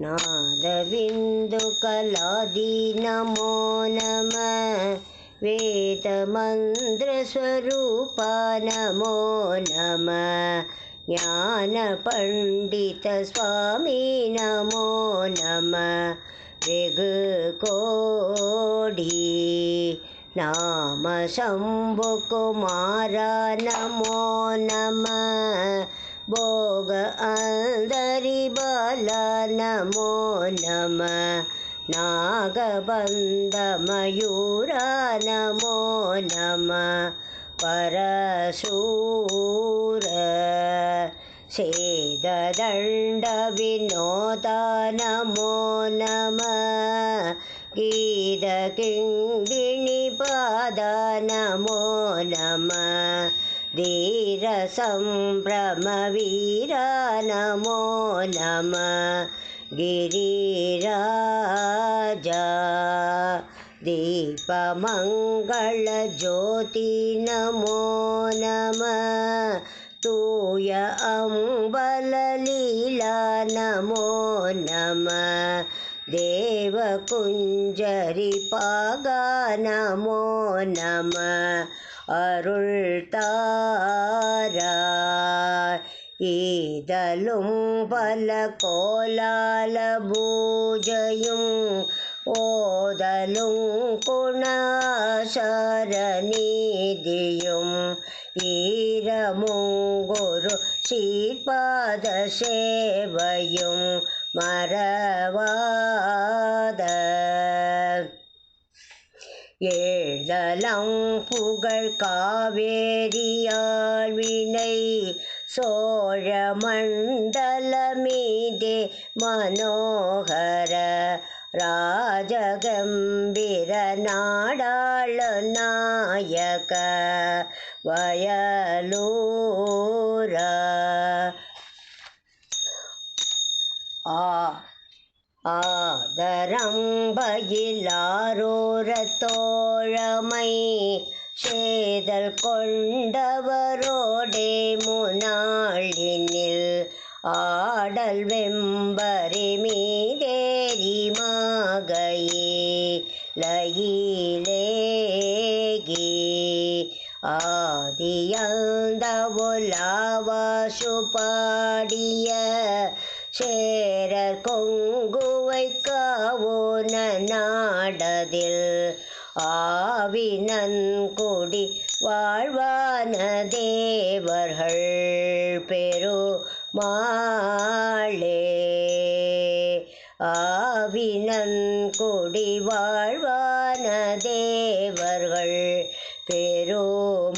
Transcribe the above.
नादबिन्दु कलादि नमो नमः वेदमन्त्रस्वरूप नमो नमः ज्ञानपण्डित स्वामी नमो नमः वेगकोडी नाम शम्भुकुमार नमो नमः भोग अंदरि बल नमो नमः नागबन्ध मयूर नमो नमः परशूर सेददण्ड विनोद नमो नमः गीतकिङ्गिणीपाद नमो नमः धीरसम्भ्रमवीर नमो नमः गिरिराजा दीपमङ्गलज्योति नमो नमः तूय अम्बललीला नमो नमः देवकुञ्जरिपाग नमो नमः अरुळ्तारा ईदलुं पलकोलालभूजयुं ओदलुं कुणाशरनिधियुं ईरमुङ्गुरु श्रीपादसेवयुं मरवाद ஏழ்தலம் புகழ் காவேரியாழ் வினை சோழ மண்டலமீதே மனோகர ராஜகம்பீர நாடாள நாயக வயலூர ஆதரம்பயிலாரூர தோழமை சேதல் கொண்டவரோடே முனாளினில் ஆடல் வெம்பரி மீதேறி மாகையே லயிலேகி ஆதியந்த உலாவாசு பாடிய சேரர் கொங்குவை காவோன நாடதில் ஆவினன்குடி வாழ்வான தேவர்கள் பெருமாளே ஆவினன்குடி வாழ்வான தேவர்கள் பெருமாளே